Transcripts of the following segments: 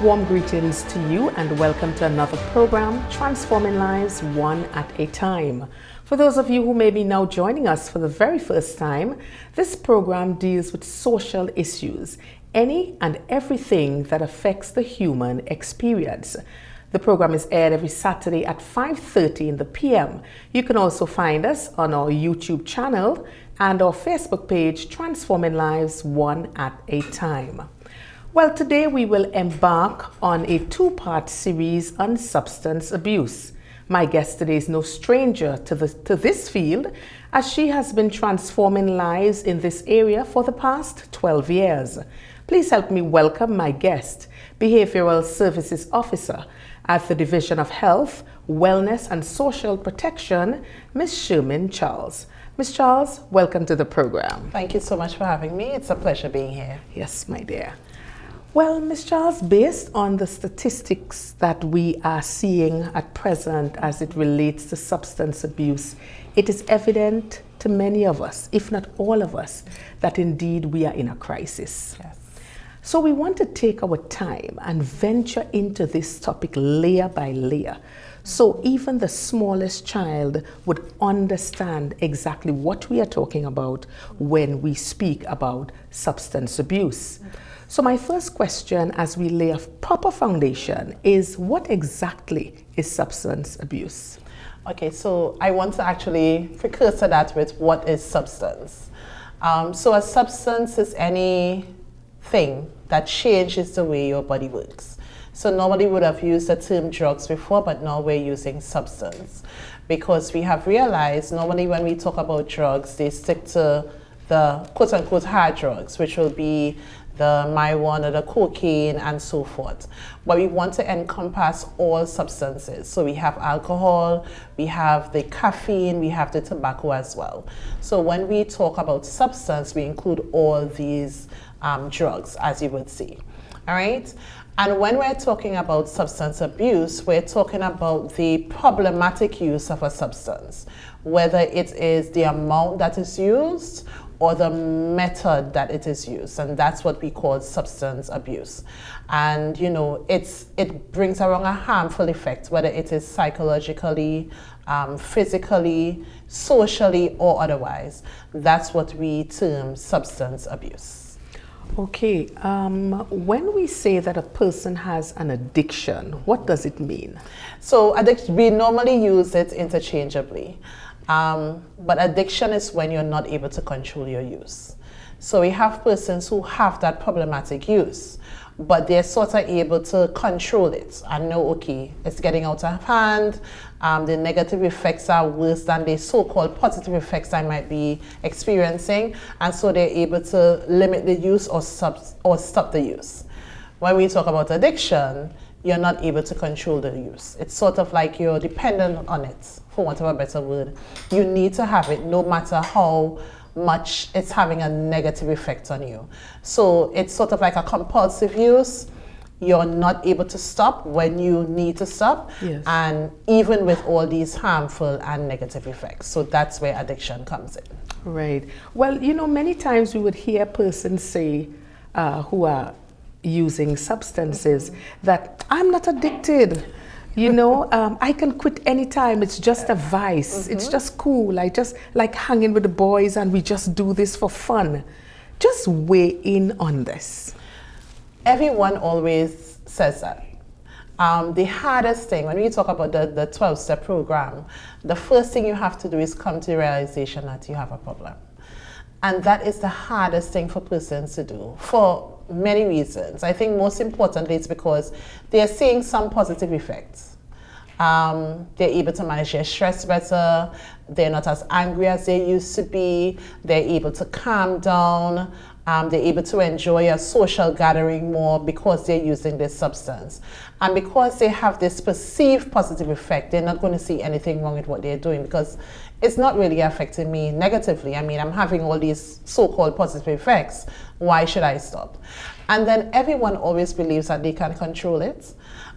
Warm greetings to you and welcome to another program, Transforming Lives One at a Time. For those of you who may be now joining us for the very first time, this program deals with social issues, any and everything that affects the human experience. The program is aired every Saturday at 5:30 in the p.m. You can also find us on our YouTube channel and our Facebook page, Transforming Lives One at a Time. Well, today we will embark on a two-part series on substance abuse. My guest today is no stranger to this field, as she has been transforming lives in this area for the past 12 years. Please help me welcome my guest, Behavioral Services Officer at the Division of Health, Wellness and Social Protection, Ms Shermin Charles. Ms Charles, welcome to the program. Thank you so much for having me. It's a pleasure being here. Yes, my dear. Well, Ms Charles, based on the statistics that we are seeing at present as it relates to substance abuse, it is evident to many of us, if not all of us, that indeed we are in a crisis. Yes. So we want to take our time and venture into this topic layer by layer, so even the smallest child would understand exactly what we are talking about when we speak about substance abuse. So my first question, as we lay a proper foundation, is what exactly is substance abuse? Okay, so I want to actually precursor that with what is substance. So a substance is anything that changes the way your body works. So nobody would have used the term drugs before, but now we're using substance. Because we have realized normally when we talk about drugs, they stick to the quote-unquote hard drugs, which will be the marijuana, the cocaine, and so forth. But we want to encompass all substances. So we have alcohol, we have the caffeine, we have the tobacco as well. So when we talk about substance, we include all these drugs, as you would see. All right? And when we're talking about substance abuse, we're talking about the problematic use of a substance, whether it is the amount that is used or the method that it is used, and that's what we call substance abuse. And you know, it brings around a harmful effect, whether it is psychologically, physically, socially, or otherwise. That's what we term substance abuse. Okay, when we say that a person has an addiction, what does it mean? So we normally use it interchangeably. But addiction is when you're not able to control your use. So we have persons who have that problematic use, but they're sort of able to control it and know, okay, it's getting out of hand, the negative effects are worse than the so-called positive effects I might be experiencing, and so they're able to limit the use or stop the use. When we talk about addiction, you're not able to control the use. It's sort of like you're dependent on it, for want of a better word. You need to have it no matter how much it's having a negative effect on you. So it's sort of like a compulsive use. You're not able to stop when you need to stop. Yes. And even with all these harmful and negative effects. So that's where addiction comes in. Right. Well, you know, many times we would hear persons say who are using substances that I'm not addicted. You know, I can quit anytime. It's just a vice. It's just cool. I just like hanging with the boys and we just do this for fun. Just weigh in on this. Everyone always says that. The hardest thing, when we talk about the 12-step program, the first thing you have to do is come to the realization that you have a problem. And that is the hardest thing for persons to do for many reasons. I think most importantly it's because they're seeing some positive effects. They're able to manage their stress better, they're not as angry as they used to be, they're able to calm down, they're able to enjoy a social gathering more because they're using this substance. And because they have this perceived positive effect, they're not going to see anything wrong with what they're doing because it's not really affecting me negatively. I mean, I'm having all these so-called positive effects. Why should I stop? And then everyone always believes that they can control it.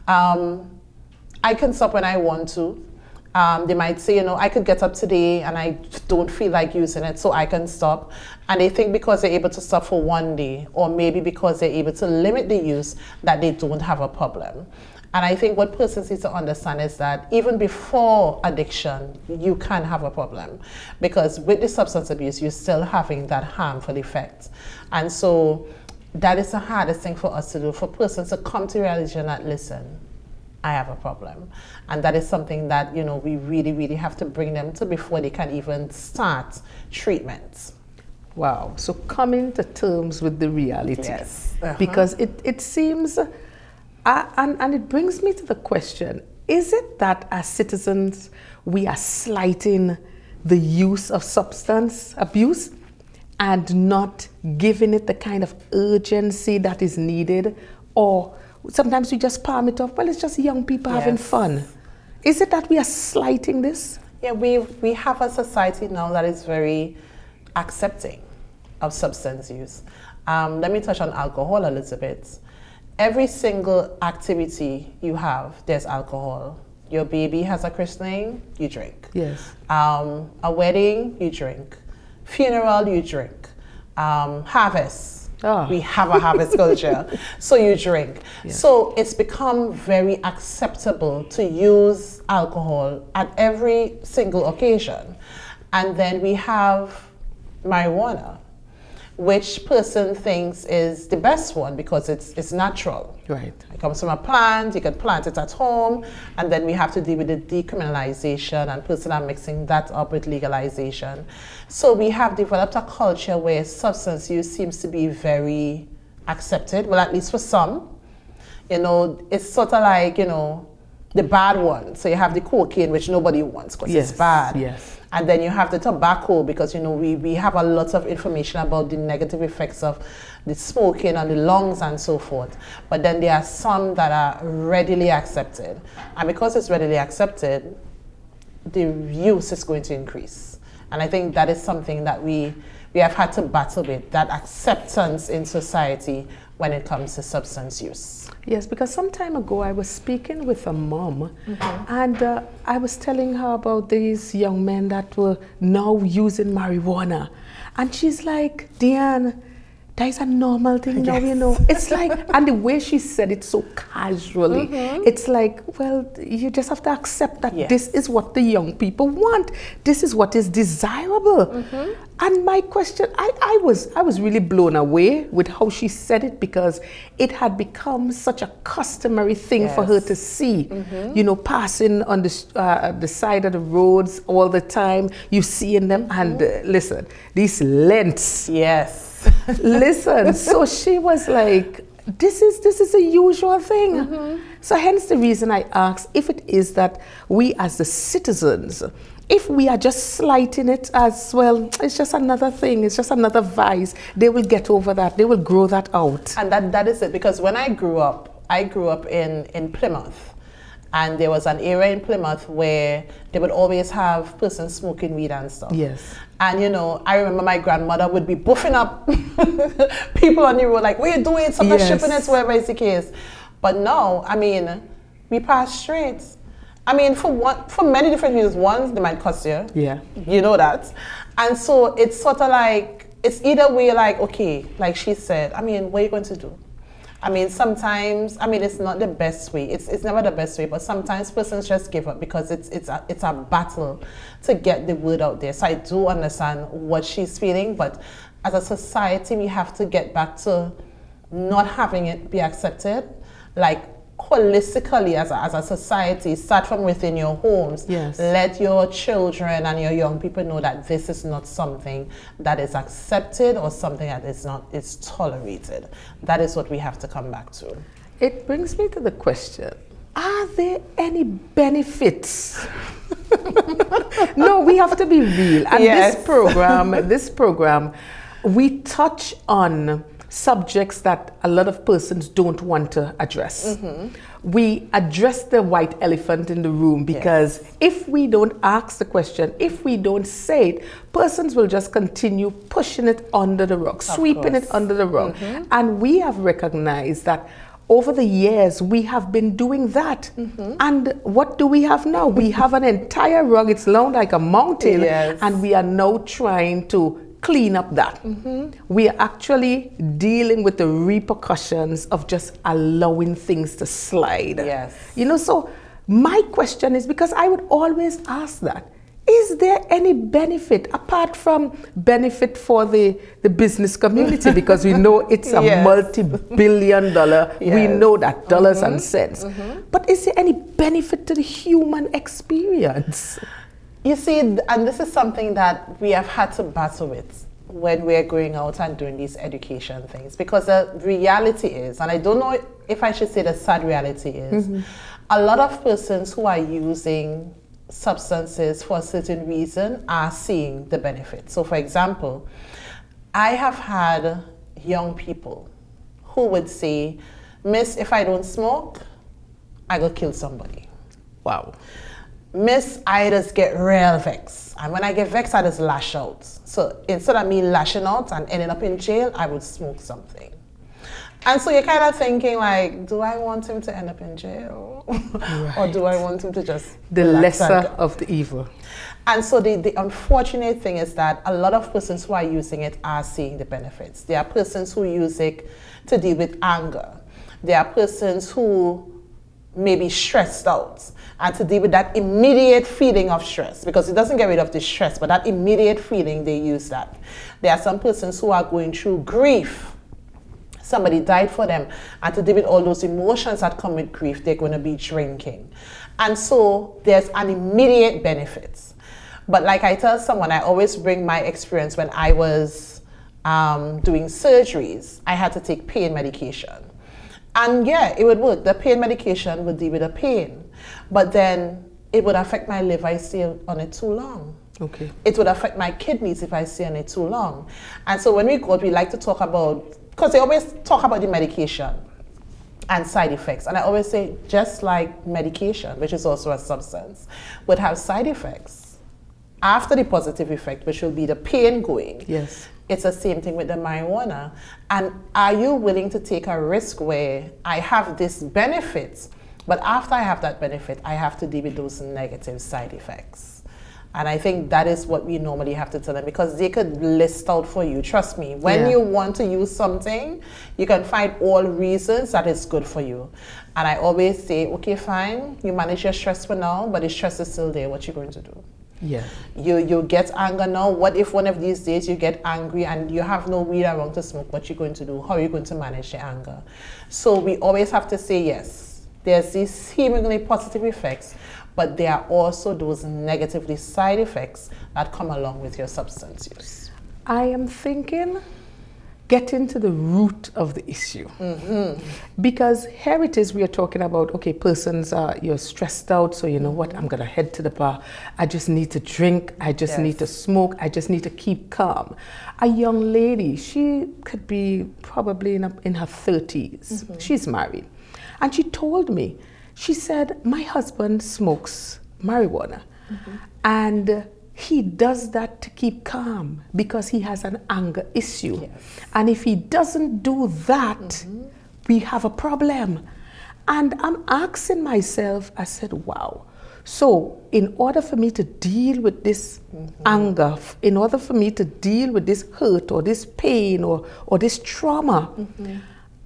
I can stop when I want to. They might say, I could get up today and I don't feel like using it, so I can stop. And they think because they're able to stop for one day, or maybe because they're able to limit the use, that they don't have a problem. And I think what persons need to understand is that even before addiction, you can have a problem. Because with the substance abuse, you're still having that harmful effect. And so that is the hardest thing for us to do, for persons to come to realization that, listen, I have a problem. And that is something that, we really, really have to bring them to before they can even start treatments. Wow. So coming to terms with the reality. Yes. Because it seems, and it brings me to the question, is it that as citizens, we are slighting the use of substance abuse and not giving it the kind of urgency that is needed? Or sometimes we just palm it off, well, it's just young people having fun. Is it that we are slighting this? Yeah, we have a society now that is very accepting of substance use. Let me touch on alcohol a little bit. Every single activity you have, there's alcohol. Your baby has a christening, you drink. Yes. A wedding, you drink. Funeral, you drink. Harvest. We have a harvest culture, so you drink. Yes. So it's become very acceptable to use alcohol at every single occasion. And then we have marijuana, which person thinks is the best one because it's natural. Right. It comes from a plant, you can plant it at home, and then we have to deal with the decriminalization, and people are mixing that up with legalization. So we have developed a culture where substance use seems to be very accepted, well, at least for some. It's sort of like, the bad one. So you have the cocaine, which nobody wants because it's bad. Yes. And then you have the tobacco, because we have a lot of information about the negative effects of the smoking on the lungs and so forth. But then there are some that are readily accepted. And because it's readily accepted, the use is going to increase. And I think that is something that we have had to battle with, that acceptance in society when it comes to substance use. Yes, because some time ago I was speaking with a mom, and I was telling her about these young men that were now using marijuana. And she's like, Deanne, that is a normal thing now, It's like, and the way she said it so casually, it's like, well, you just have to accept that this is what the young people want. This is what is desirable. And my question, I was really blown away with how she said it, because it had become such a customary thing for her to see, passing on the side of the roads all the time. You seeing them, and listen, these lengths. Yes. Listen, so she was like, this is a usual thing. So hence the reason I asked if it is that we as the citizens, if we are just slighting it as, well, it's just another thing, it's just another vice, they will get over that, they will grow that out. And that is it, because when I grew up in Plymouth. And there was an area in Plymouth where they would always have persons smoking weed and stuff. Yes. And I remember my grandmother would be buffing up people on the road, like, what are you doing? Somebody's shipping it, whatever is the case. But now, we pass straight. For many different reasons. One, they might cost you. Yeah. You know that. And so it's sort of like, it's either way, like, okay, like she said, what are you going to do? Sometimes, it's not the best way. It's never the best way, but sometimes persons just give up because it's a battle to get the word out there. So I do understand what she's feeling, but as a society, we have to get back to not having it be accepted. Like, holistically, as a society, start from within your homes. Yes. Let your children and your young people know that this is not something that is accepted or something that is tolerated. That is what we have to come back to. It brings me to the question, are there any benefits? No, we have to be real. And this program, we touch on subjects that a lot of persons don't want to address. We address the white elephant in the room, because if we don't ask the question, if we don't say it, persons will just continue pushing it under the rug, sweeping it under the rug. And we have recognized that over the years, we have been doing that. And what do we have now? We have an entire rug, it's long like a mountain, Yes. and we are now trying to clean up that. We are actually dealing with the repercussions of just allowing things to slide. Yes. You know, so my question is, because I would always ask that, is there any benefit apart from benefit for the business community? Because we know it's a Yes. multi-billion dollar, we Yes. know that, dollars and cents. But is there any benefit to the human experience? You see, and this is something that we have had to battle with when we're going out and doing these education things. Because the reality is, and I don't know if I should say the sad reality is, a lot of persons who are using substances for a certain reason are seeing the benefit. So for example, I have had young people who would say, Miss, if I don't smoke, I go kill somebody. Wow. Miss, I just get real vexed. And when I get vexed, I just lash out. So instead of me lashing out and ending up in jail, I would smoke something. And so you're kind of thinking like, do I want him to end up in jail? Right. Or do I want him to just The relax lesser and- of the evil. And so the unfortunate thing is that a lot of persons who are using it are seeing the benefits. There are persons who use it to deal with anger. There are persons who may be stressed out and to deal with that immediate feeling of stress, because it doesn't get rid of the stress, but that immediate feeling, they use that. There are some persons who are going through grief. Somebody died for them, and to deal with all those emotions that come with grief, they're going to be drinking. And so there's an immediate benefit. But like I tell someone, I always bring my experience when I was doing surgeries. I had to take pain medication. And yeah, it would work. The pain medication would deal with the pain. But then it would affect my liver if I stay on it too long. Okay. It would affect my kidneys if I stay on it too long. And so when we go, we like to talk about, because they always talk about the medication and side effects. And I always say, just like medication, which is also a substance, would have side effects. After the positive effect, which will be the pain going. Yes. It's the same thing with the marijuana. And are you willing to take a risk where I have this benefit, but after I have that benefit, I have to deal with those negative side effects? And I think that is what we normally have to tell them, because they could list out for you. Trust me, when you want to use something, you can find all reasons that it's good for you. And I always say, okay, fine, you manage your stress for now, but the stress is still there. What you going to do? Yeah. You get anger now. What if one of these days you get angry and you have no weed around to smoke? What you going to do? How are you going to manage the anger? So we always have to say, yes, there's these seemingly positive effects, but there are also those negatively side effects that come along with your substance use. I am thinking, get into the root of the issue. Because here it is, we are talking about, okay, persons are, you're stressed out, so you know what, I'm gonna head to the bar. I just need to drink, I just need to smoke, I just need to keep calm. A young lady, she could be probably in her 30s, she's married. And she told me, she said, my husband smokes marijuana and he does that to keep calm because he has an anger issue. Yes. And if he doesn't do that, we have a problem. And I'm asking myself, I said, wow. So in order for me to deal with this anger, in order for me to deal with this hurt or this pain or this trauma,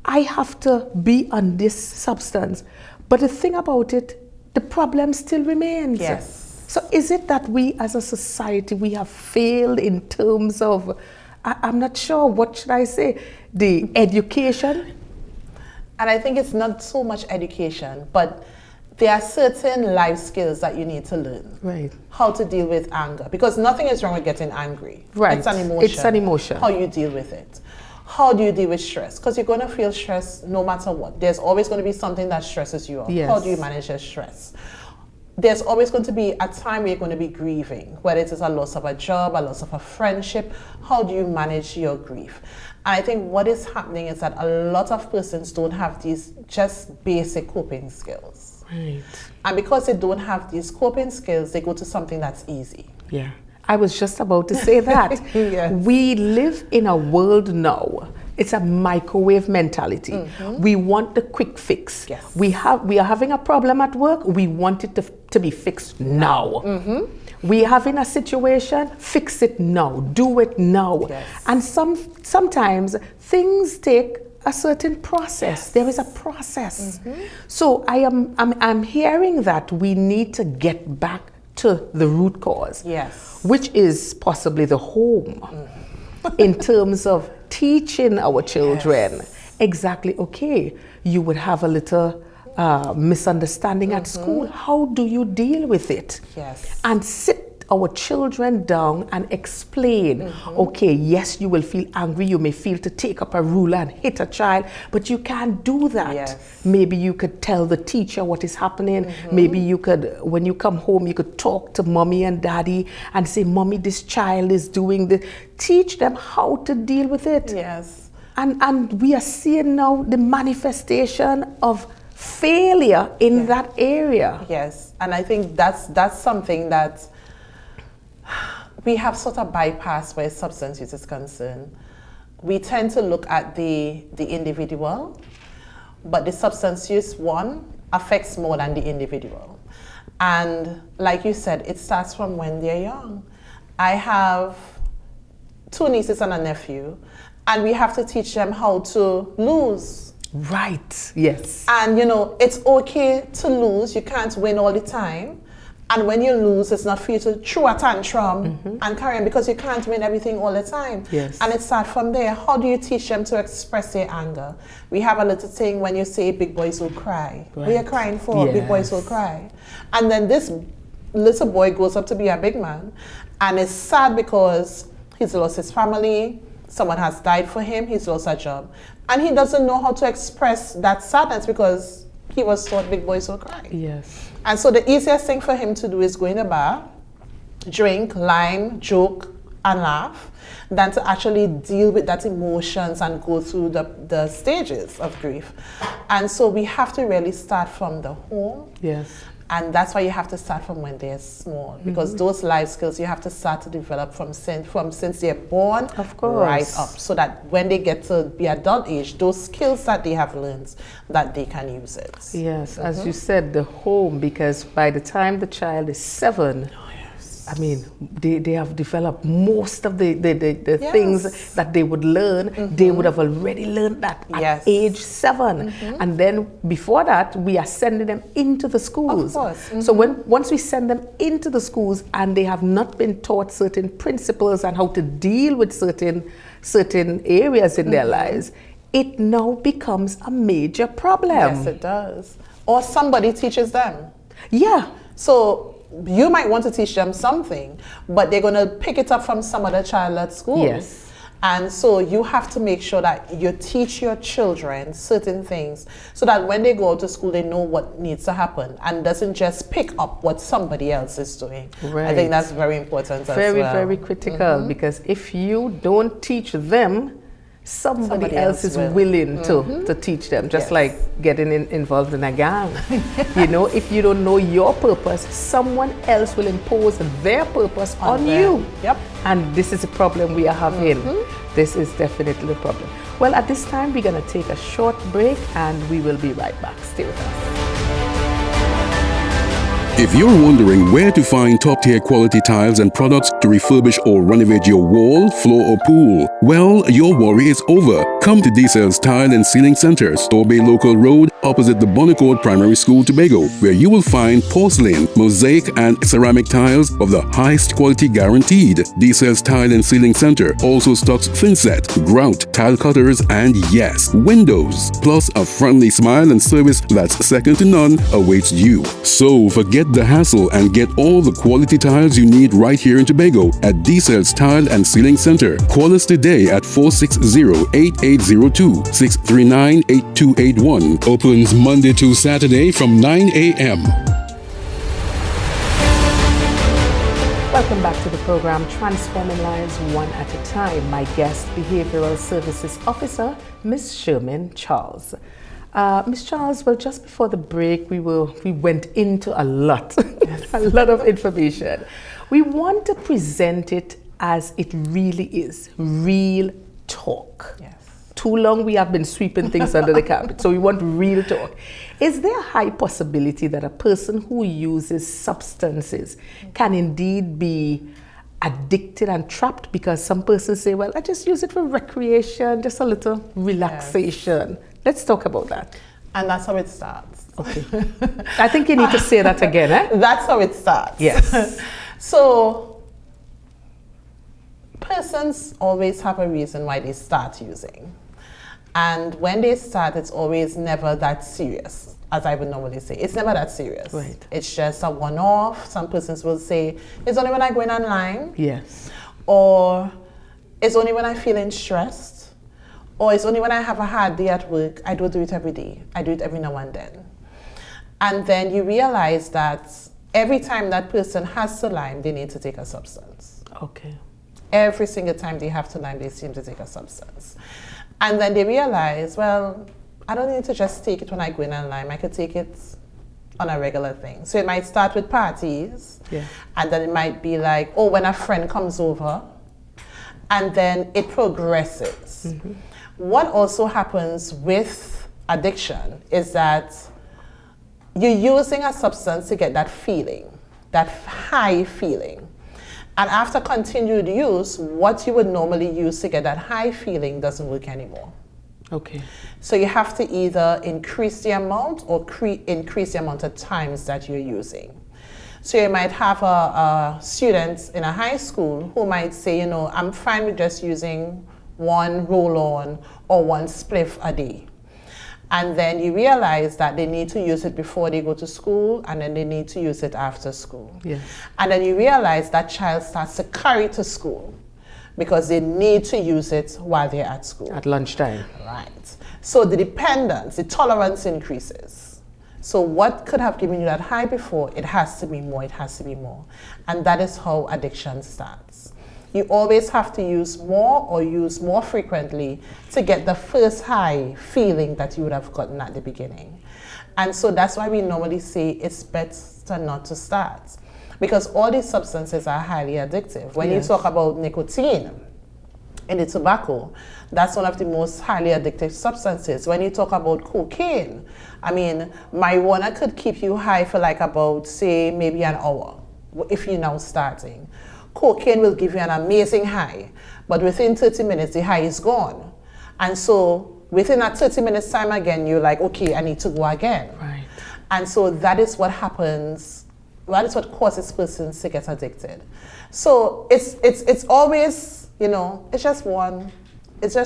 I have to be on this substance. But the thing about it, the problem still remains. Yes. So is it that we as a society, we have failed in terms of, I'm not sure, what should I say, the education? And I think it's not so much education, but there are certain life skills that you need to learn. Right. How to deal with anger. Because nothing is wrong with getting angry. Right. It's an emotion. It's an emotion. How you deal with it. How do you deal with stress? Because you're going to feel stress no matter what. There's always going to be something that stresses you out. Yes. How do you manage your stress? There's always going to be a time where you're going to be grieving, whether it is a loss of a job, a loss of a friendship. How do you manage your grief? And I think what is happening is that a lot of persons don't have these just basic coping skills. Right. And because they don't have these coping skills, they go to something that's easy. Yeah. I was just about to say that. Yes. We live in a world now It's a microwave mentality. We want the quick fix. Yes. We are having a problem at work. We want it to be fixed now. We are having a situation. Fix it now. Do it now. Yes. And sometimes things take a certain process. There is a process. So I'm hearing that we need to get back to the root cause. Yes. Which is possibly the home. In terms of teaching our children exactly, okay, you would have a little misunderstanding at school. How do you deal with it? Yes. And sit our children down and explain, okay, yes, you will feel angry, you may feel to take up a ruler and hit a child, but you can't do that. Yes. Maybe you could tell the teacher what is happening. Maybe you could, when you come home, you could talk to mommy and daddy and say, mommy, this child is doing this. Teach them how to deal with it. Yes. And we are seeing now the manifestation of failure in that area. Yes, and I think that's something that we have sort of bypassed where substance use is concerned. We tend to look at the individual, but the substance use one affects more than the individual. And like you said, it starts from when they're young. I have 2 nieces and a nephew, and we have to teach them how to lose. Right, yes. And you know, it's okay to lose. You can't win all the time. And when you lose, it's not for you to throw a tantrum and carry on, because you can't win everything all the time. Yes. And it starts from there. How do you teach them to express their anger? We have a little thing when you say big boys will cry. Right. What are you crying for? Big boys will cry. And then this little boy grows up to be a big man, and is sad because he's lost his family, someone has died for him, he's lost a job. And he doesn't know how to express that sadness because he was taught big boys will cry. Yes. And so the easiest thing for him to do is go in a bar, drink, lime, joke, and laugh, than to actually deal with that emotions and go through the stages of grief. And so we have to really start from the home. Yes. And that's why you have to start from when they're small, because those life skills you have to start to develop from since they're born, of course, right up, so that when they get to be adult age, those skills that they have learned, that they can use it. Yes, as you said, the home, because by the time the child is 7, I mean, they have developed most of the things that they would learn. They would have already learned that at age 7. And then before that, we are sending them into the schools. Of course. So once we send them into the schools and they have not been taught certain principles and how to deal with certain areas in their lives, it now becomes a major problem. Yes, it does. Or somebody teaches them. Yeah. So you might want to teach them something, but they're going to pick it up from some other child at school. Yes. And so you have to make sure that you teach your children certain things so that when they go out to school, they know what needs to happen and doesn't just pick up what somebody else is doing. Right. I think that's very important as well. Very critical, because if you don't teach them, somebody else is willing to teach them, just like getting involved in a gang. You know, if you don't know your purpose, someone else will impose their purpose on you. Yep. And this is a problem we are having. This is definitely a problem. Well, at this time, we're going to take a short break and we will be right back. Stay with us. If you're wondering where to find top-tier quality tiles and products to refurbish or renovate your wall, floor or pool, well, your worry is over. Come to D-Cells Tile and Ceiling Center, Store Bay Local Road, opposite the Bonnecourt Primary School, Tobago, where you will find porcelain, mosaic and ceramic tiles of the highest quality guaranteed. D-Cells Tile and Ceiling Center also stocks thinset, grout, tile cutters, and yes, windows. Plus a friendly smile and service that's second to none awaits you. So forget the hassle and get all the quality tiles you need right here in Tobago at D-Cells Tile and Ceiling Center. Call us today at 460-8802, 639-8281. Opens Monday to Saturday from 9 a.m. Welcome back to the program Transforming Lives One at a Time. My guest, Behavioral Services Officer, Ms Shermin Charles. Ms. Charles, well, just before the break, we went into a lot, a lot of information. We want to present it as it really is, real talk. Yes. too long we have been sweeping things under the carpet. So we want real talk. Is there a high possibility that a person who uses substances can indeed be addicted and trapped? Because some persons say, well, I just use it for recreation, just a little relaxation. Yes. Let's talk about that. And that's how it starts. Okay. I think you need to say that again, eh? That's how it starts. Yes. So, persons always have a reason why they start using. And when they start, it's always never that serious, as I would normally say. It's never that serious. Right. It's just a one-off. Some persons will say, it's only when I go in online. Yes. Or it's only when I'm feeling stressed. Or it's only when I have a hard day at work. I don't do it every day. I do it every now and then. And then you realize that every time that person has to Lyme, they need to take a substance. Okay. Every single time they have to Lyme, they seem to take a substance. And then they realize, well, I don't need to just take it when I go in on Lyme. I could take it on a regular thing. So it might start with parties. Yeah. And then it might be like, oh, when a friend comes over. And then it progresses. Mm-hmm. What also happens with addiction is that you're using a substance to get that feeling, that high feeling. And after continued use, what you would normally use to get that high feeling doesn't work anymore. Okay. So you have to either increase the amount or increase the amount of times that you're using. So you might have a student in a high school who might say, you know, I'm fine with just using one roll-on or one spliff a day. And then you realize that they need to use it before they go to school, and then they need to use it after school. Yes. And then you realize that child starts to carry to school because they need to use it while they're at school. At lunchtime. Right. So the dependence, the tolerance increases. So what could have given you that high before, it has to be more, it has to be more. And that is how addiction starts. You always have to use more or use more frequently to get the first high feeling that you would have gotten at the beginning. And so that's why we normally say it's better not to start, because all these substances are highly addictive. When Yes. you talk about nicotine in the tobacco, that's one of the most highly addictive substances. When you talk about cocaine, I mean, marijuana could keep you high for like about, say, maybe an hour if you're now starting. Cocaine will give you an amazing high, but within 30 minutes, the high is gone. And so within that 30 minutes time again, you're like, okay, I need to go again. Right. And so that is what happens, that is what causes persons to get addicted. So it's always, you know, it's just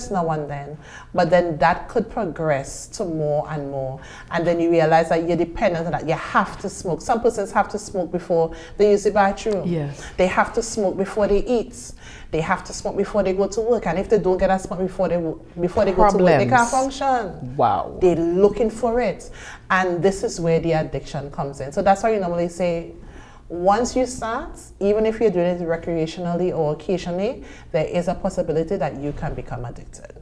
now and then. But then that could progress to more and more. And then you realize that you're dependent on that. You have to smoke. Some persons have to smoke before they use the bathroom. Yes. They have to smoke before they eat. They have to smoke before they go to work. And if they don't get a smoke before they go to work, they can't function. Wow. They're looking for it. And this is where the addiction comes in. So that's why you normally say, once you start, even if you're doing it recreationally or occasionally, there is a possibility that you can become addicted.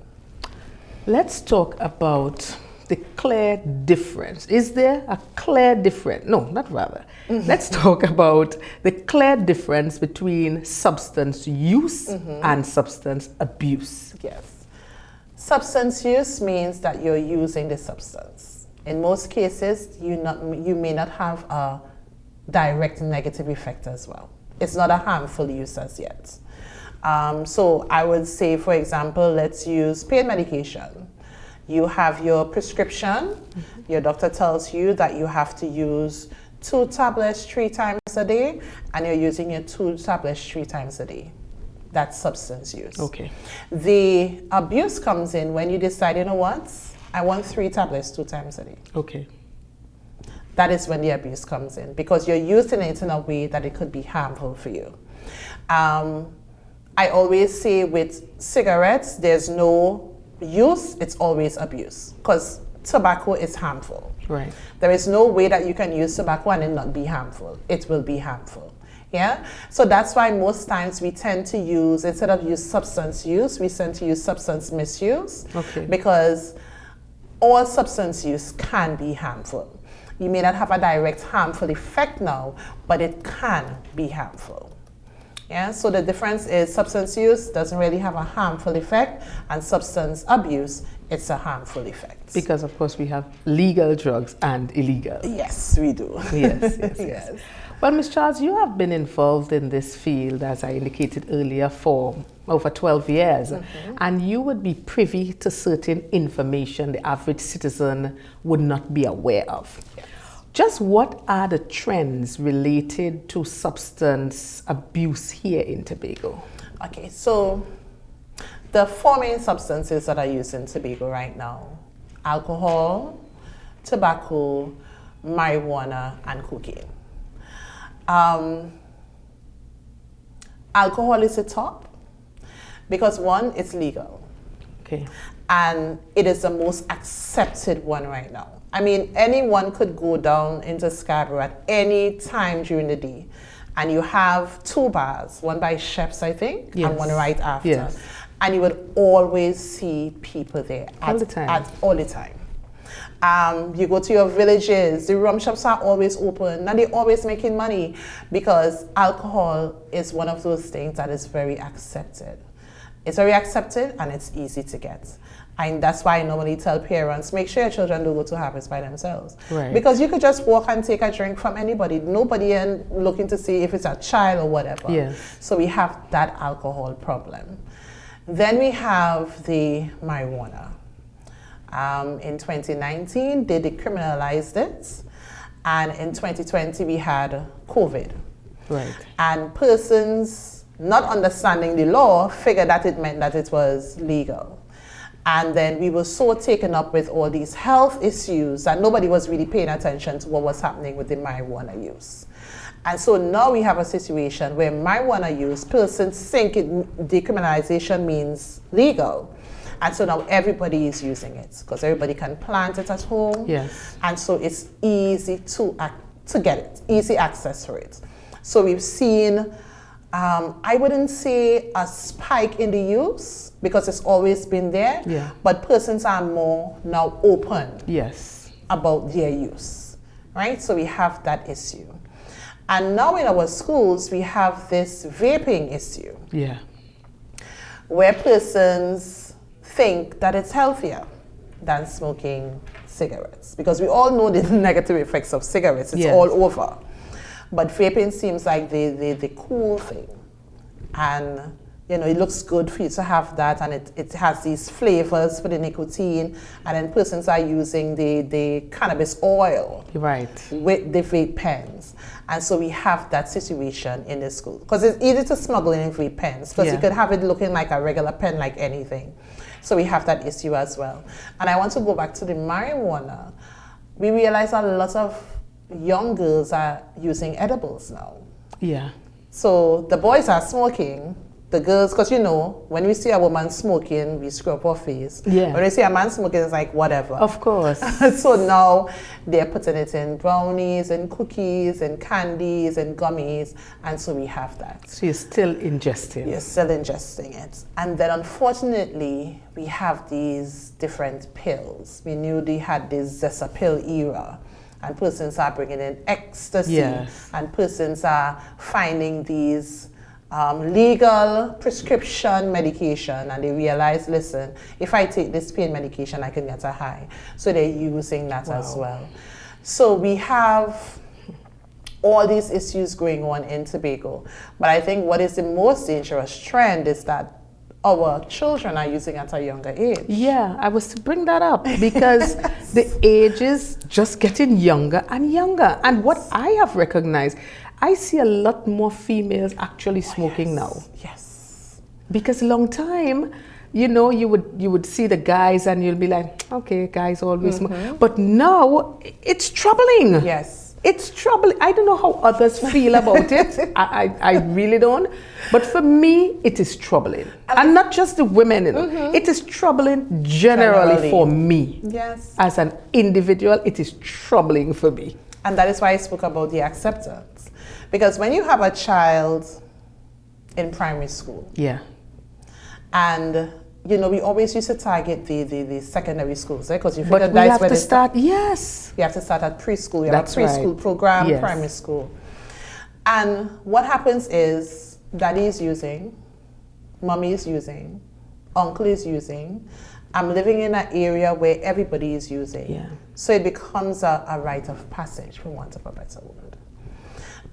Let's talk about the clear difference. Is there a clear difference? No, not rather. Mm-hmm. Let's talk about the clear difference between substance use and substance abuse. Yes. Substance use means that you're using the substance. In most cases, you may not have a direct negative effect as well. It's not a harmful use as yet. So I would say, for example, let's use pain medication. You have your prescription. Your doctor tells you that you have to use 2 tablets 3 times a day, and you're using your 2 tablets 3 times a day. That's substance use. Okay. The abuse comes in when you decide, you know what, I want 3 tablets 2 times a day. Okay. That is when the abuse comes in, because you're using it in a way that it could be harmful for you. I always say with cigarettes, there's no use, it's always abuse, because tobacco is harmful. Right. There is no way that you can use tobacco and it not be harmful. It will be harmful. Yeah? So that's why most times we tend to use, instead of use substance use, we tend to use substance misuse. Okay. Because all substance use can be harmful. You may not have a direct harmful effect now, but it can be harmful. Yeah, so the difference is substance use doesn't really have a harmful effect, and substance abuse, it's a harmful effect. Because of course we have legal drugs and illegal. Yes, we do. Yes, yes, yes. Well, Ms. Charles, you have been involved in this field, as I indicated earlier, for over 12 years, and you would be privy to certain information the average citizen would not be aware of. Yes. Just what are the trends related to substance abuse here in Tobago? Okay, so the four main substances that are used in Tobago right now: alcohol, tobacco, marijuana, and cocaine. Alcohol is the top because one, it's legal. Okay. And it is the most accepted one right now. I mean, anyone could go down into Scarborough at any time during the day, and you have two bars, one by Chef's, I think, yes. and one right after. Yes. And you would always see people there All the time. all the time. You go to your villages, the rum shops are always open, and they're always making money because alcohol is one of those things that is very accepted. It's very accepted and it's easy to get. And that's why I normally tell parents, make sure your children don't go to harvest by themselves. Right. Because you could just walk and take a drink from anybody. Nobody in looking to see if it's a child or whatever. Yes. So we have that alcohol problem. Then we have the marijuana. In 2019, they decriminalized it. And in 2020, we had COVID. Right. And persons not understanding the law figured that it meant that it was legal. And then we were so taken up with all these health issues that nobody was really paying attention to what was happening with the marijuana use. And so now we have a situation where marijuana use, persons think decriminalization means legal. And so now everybody is using it because everybody can plant it at home. Yes. And so it's easy to get it, easy access for it. So we've seen, I wouldn't say a spike in the use because it's always been there, yeah. but persons are more now open Yes. about their use, right? So we have that issue. And now in our schools, we have this vaping issue. Yeah. Where persons think that it's healthier than smoking cigarettes. Because we all know the negative effects of cigarettes. It's yes. all over. But vaping seems like the cool thing. And you know, it looks good for you to have that, and it has these flavors for the nicotine, and then persons are using the cannabis oil Right. with the vape pens. And so we have that situation in the school. Because it's easy to smuggle in vape pens, because Yeah. you could have it looking like a regular pen, like anything. So we have that issue as well. And I want to go back to the marijuana. We realize a lot of young girls are using edibles now. Yeah. So the boys are smoking, the girls, because you know, when we see a woman smoking, we screw up our face. Yeah. When we see a man smoking, it's like, whatever. Of course. So now they're putting it in brownies and cookies and candies and gummies, and so we have that. So you're still ingesting. You're still ingesting it. And then unfortunately, we have these different pills. We knew they had this Zessa pill era, and persons are bringing in ecstasy, Yes. and persons are finding these legal prescription medication, and they realize, listen, if I take this pain medication, I can get a high. So they're using that as well. So we have all these issues going on in Tobago. But I think what is the most dangerous trend is that our children are using at a younger age. Yeah, I was to bring that up because the age is just getting younger and younger. And what I have recognized, I see a lot more females actually smoking now. Yes. Because long time, you know, you would see the guys and you'll be like, okay, guys always smoke. But now it's troubling. Yes. It's troubling. I don't know how others feel about it. I really don't. But for me, it is troubling. And not just the women, you know. It is troubling generally for me. Yes. As an individual, it is troubling for me. And that is why I spoke about the acceptance. Because when you have a child in primary school, Yeah. and you know, we always used to target the secondary schools, because you But figure we that's have where to they start, yes. We have to start at preschool. We have That's a preschool right. program, Yes. primary school. And what happens is daddy is using, mommy is using, uncle is using. I'm living in an area where everybody is using. Yeah. So it becomes a rite of passage, for want of a better word.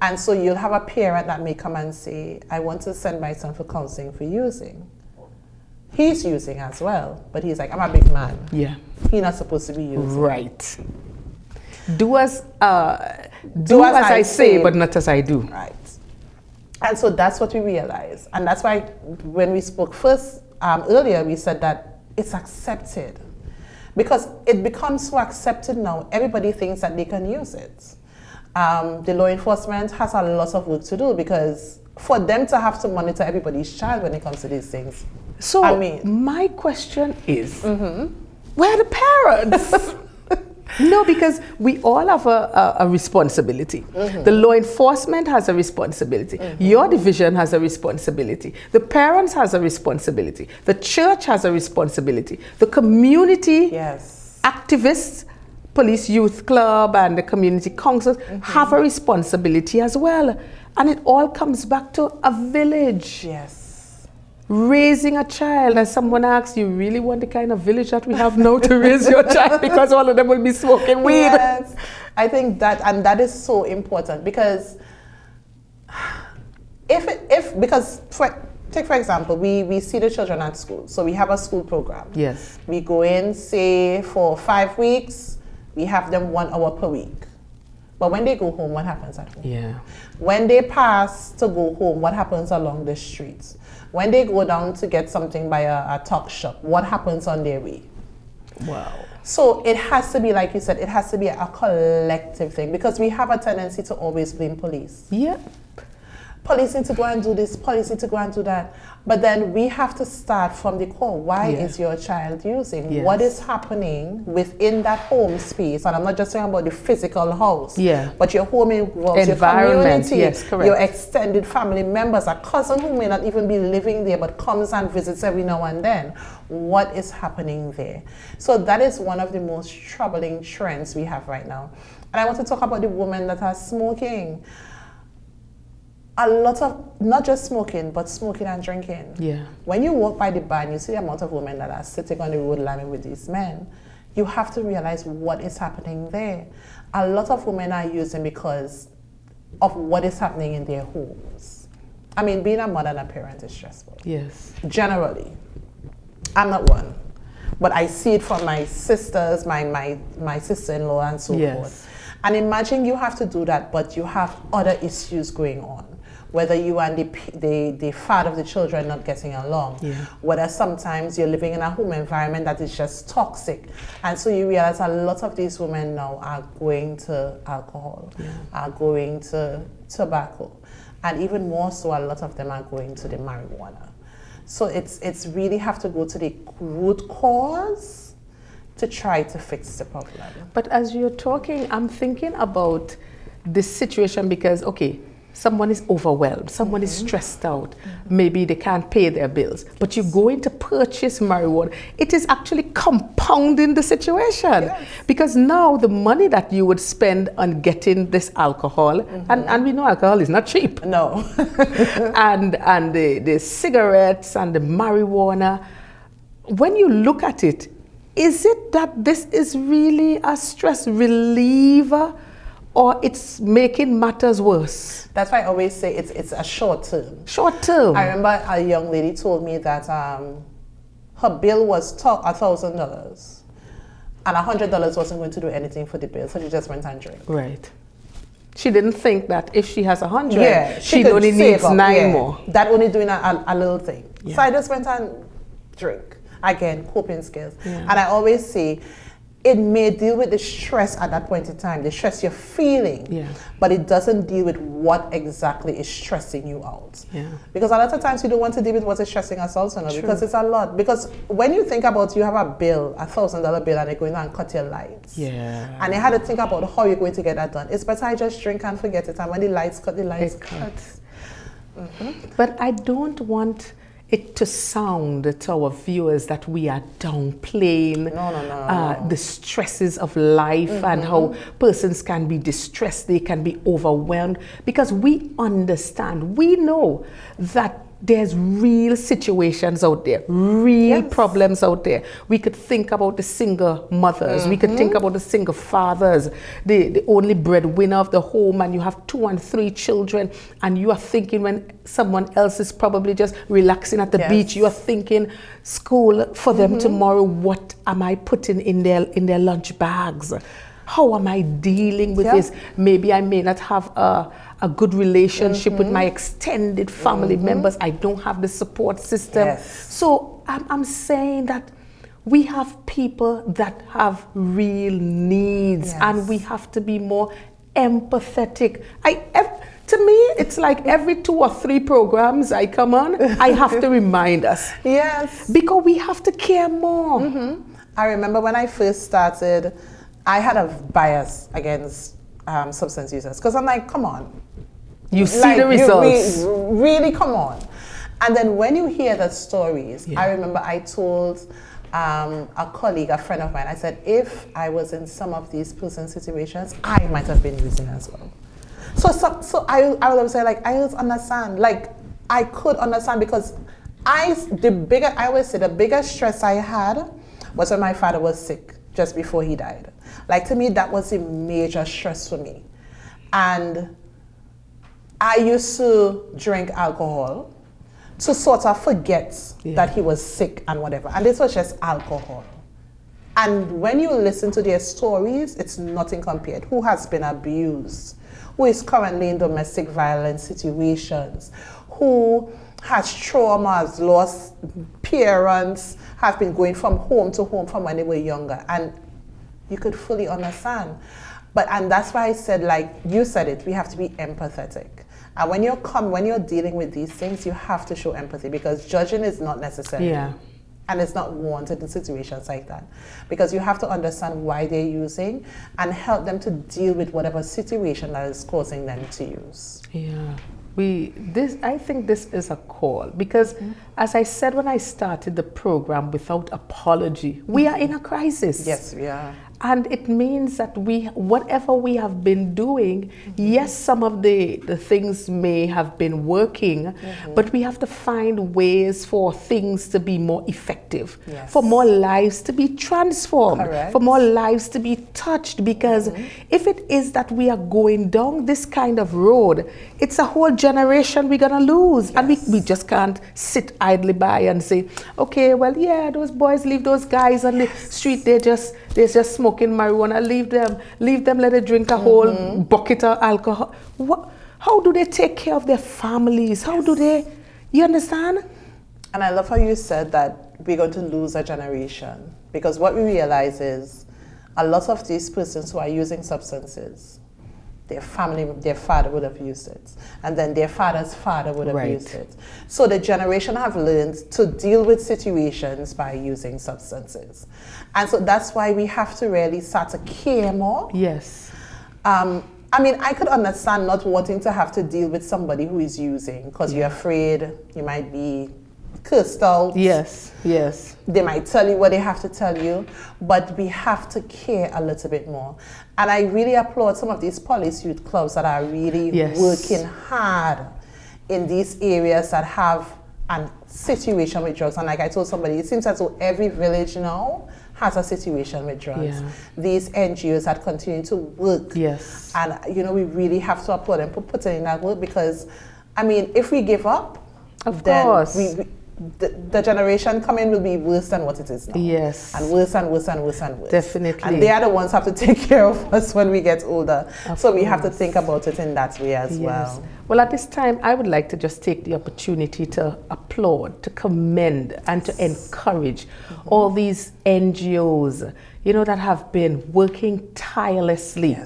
And so you'll have a parent that may come and say, I want to send my son for counseling for using. He's using as well, but he's like, I'm a big man. Yeah. He's not supposed to be using. Right. Do as I say, but not as I do. Right. And so that's what we realize. And that's why when we spoke first, earlier, we said that it's accepted. Because it becomes so accepted now, everybody thinks that they can use it. The law enforcement has a lot of work to do, because for them to have to monitor everybody's child when it comes to these things. So my question is, where are the parents? No, because we all have a responsibility. The law enforcement has a responsibility. Your division has a responsibility. The parents has a responsibility. The church has a responsibility. The community activists, police youth club and the community councils have a responsibility as well. And it all comes back to a village. Yes. Raising a child, and someone asks, you really want the kind of village that we have now to raise your child, because all of them will be smoking weed? Yes, I think that, and that is so important, because take for example, we see the children at school, so we have a school program. Yes. We go in, say, for 5 weeks, we have them 1 hour per week. But when they go home, what happens at home? Yeah. When they pass to go home, what happens along the streets? When they go down to get something by a talk shop, what happens on their way? Wow. So it has to be, like you said, it has to be a collective thing, because we have a tendency to always blame police. Yeah. Police need to go and do this, police need to go and do that. But then we have to start from the core. Why is your child using? Yes. What is happening within that home space? And I'm not just talking about the physical house, but your home involves your community, your extended family members, a cousin who may not even be living there but comes and visits every now and then. What is happening there? So that is one of the most troubling trends we have right now. And I want to talk about the women that are smoking. A lot of, not just smoking, but smoking and drinking. Yeah. When you walk by the bar and you see the amount of women that are sitting on the road laughing with these men, you have to realize what is happening there. A lot of women are using because of what is happening in their homes. I mean, being a mother and a parent is stressful. Yes. Generally. I'm not one. But I see it from my sisters, my sister-in-law and so forth. And imagine you have to do that, but you have other issues going on. Whether you and the father of the children not getting along, whether sometimes you're living in a home environment that is just toxic. And so you realize a lot of these women now are going to alcohol, are going to tobacco, and even more so, a lot of them are going to the marijuana. So it's really have to go to the root cause to try to fix the problem. But as you're talking, I'm thinking about this situation because, okay, someone is overwhelmed, someone is stressed out, maybe they can't pay their bills, but you're going to purchase marijuana. It is actually compounding the situation because now the money that you would spend on getting this alcohol, and we know alcohol is not cheap. No. and the cigarettes and the marijuana, when you look at it, is it that this is really a stress reliever or it's making matters worse? That's why I always say it's a short term. Short term. I remember a young lady told me that her bill was $1,000 and $100 wasn't going to do anything for the bill, so she just went and drank. Right. She didn't think that if she has 100, she only needs 9 more. That only doing a little thing. So I just went and drink. Again, coping skills. And I always say, it may deal with the stress at that point in time, the stress you're feeling, but it doesn't deal with what exactly is stressing you out. Because a lot of times we don't want to deal with what is stressing us also now, because it's a lot. Because when you think about you have a bill, $1,000 bill, and they're going and cut your lights. And you had to think about how you're going to get that done. It's better I just drink and forget it. And when the lights cut, the lights cut. But I don't want it to sound to our viewers that we are downplaying the stresses of life and how persons can be distressed, they can be overwhelmed, because we understand, we know that there's real situations out there, real problems out there. We could think about the single mothers, we could think about the single fathers, the only breadwinner of the home, and you have 2 and 3 children, and you are thinking when someone else is probably just relaxing at the beach, you are thinking school for them tomorrow, what am I putting in their lunch bags? How am I dealing with this? Maybe I may not have a good relationship with my extended family members. I don't have the support system. So I'm saying that we have people that have real needs, and we have to be more empathetic. To me, it's like every 2 or 3 programs I come on, I have to remind us. Because we have to care more. I remember when I first started, I had a bias against substance users, because I'm like, come on. You see the results. Really, come on. And then when you hear the stories, I remember I told a colleague, a friend of mine, I said, if I was in some of these person situations, I might have been using as well. So I would say, like, I would understand. Like, I could understand, because I always say the biggest stress I had was when my father was sick, just before he died. Like, to me, that was a major stress for me. And I used to drink alcohol to sort of forget that he was sick and whatever. And this was just alcohol. And when you listen to their stories, it's nothing compared. Who has been abused? Who is currently in domestic violence situations? Who has traumas, lost parents, have been going from home to home from when they were younger. And you could fully understand. And that's why I said, like you said it, we have to be empathetic. And when you're dealing with these things, you have to show empathy, because judging is not necessary. And it's not wanted in situations like that. Because you have to understand why they're using and help them to deal with whatever situation that is causing them to use. I think this is a call, because as I said when I started the program, without apology, we are in a crisis. Yes, we are. And it means that whatever we have been doing, yes, some of the things may have been working, but we have to find ways for things to be more effective, for more lives to be transformed, for more lives to be touched. Because if it is that we are going down this kind of road, it's a whole generation we're going to lose. And we just can't sit idly by and say, okay, well, yeah, those boys, leave those guys on the street, they're just smoking marijuana, leave them, let them drink a whole bucket of alcohol. How do they take care of their families? How do they, you understand? And I love how you said that we're going to lose a generation, because what we realize is a lot of these persons who are using substances, their father would have used it, and then their father's father would have used it. So the generation have learned to deal with situations by using substances. And so that's why we have to really start to care more. I mean, I could understand not wanting to have to deal with somebody who is using, because you're afraid you might be cursed out. They might tell you what they have to tell you, but we have to care a little bit more. And I really applaud some of these police youth clubs that are really working hard in these areas that have a situation with drugs. And like I told somebody, it seems as though every village now has a situation with drugs. These NGOs that continue to work. And, you know, we really have to applaud them for putting in that work, because, I mean, if we give up, the generation coming will be worse than what it is now. And worse and worse and worse and worse. Definitely. And they are the ones who have to take care of us when we get older. So we have to think about it in that way as well. Well, at this time, I would like to just take the opportunity to applaud, to commend, and to encourage all these NGOs, you know, that have been working tirelessly.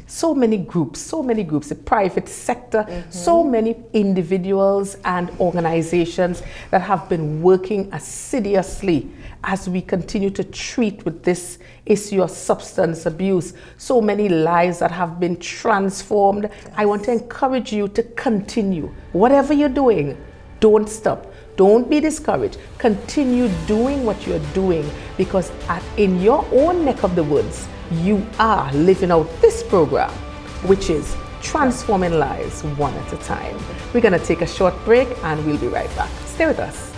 So many groups, the private sector, so many individuals and organizations that have been working assiduously as we continue to treat with this issue of substance abuse. So many lives that have been transformed. I want to encourage you to continue. Whatever you're doing, don't stop. Don't be discouraged. Continue doing what you're doing, because in your own neck of the woods, you are living out this program, which is transforming lives one at a time. We're going to take a short break and we'll be right back. Stay with us.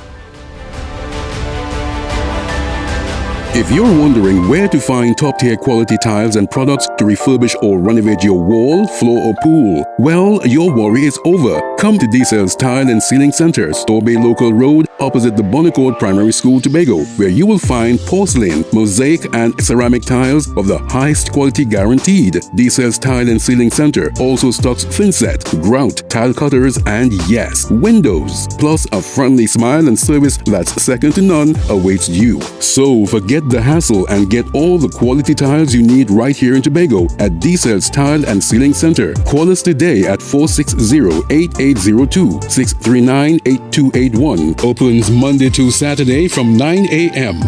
If you're wondering where to find top-tier quality tiles and products to refurbish or renovate your wall, floor or pool, well, your worry is over. Come to D-Cells Tile and Ceiling Center, Store Bay Local Road, opposite the Bonnecourt Primary School, Tobago, where you will find porcelain, mosaic and ceramic tiles of the highest quality guaranteed. D-Cells Tile and Ceiling Center also stocks thinset, grout, tile cutters and yes, windows. Plus a friendly smile and service that's second to none awaits you. So forget the hassle and get all the quality tiles you need right here in Tobago at D-Cells Tile and Ceiling Center. Call us today at 460-8802, 639-8281. Opens Monday to Saturday from 9 a.m.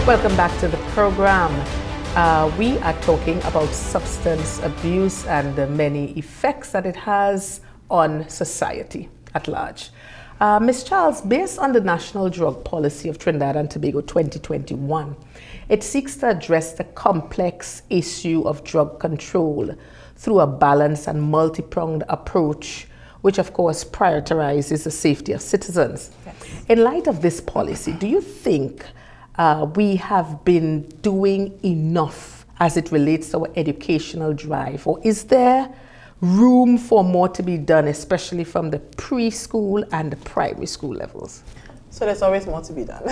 Welcome back to the program. We are talking about substance abuse and the many effects that it has on society at large. Ms. Charles, based on the National Drug Policy of Trinidad and Tobago 2021, it seeks to address the complex issue of drug control through a balanced and multi-pronged approach, which of course prioritizes the safety of citizens. Yes. In light of this policy, do you think we have been doing enough as it relates to our educational drive, or is there room for more to be done, especially from the preschool and the primary school levels? So there's always more to be done.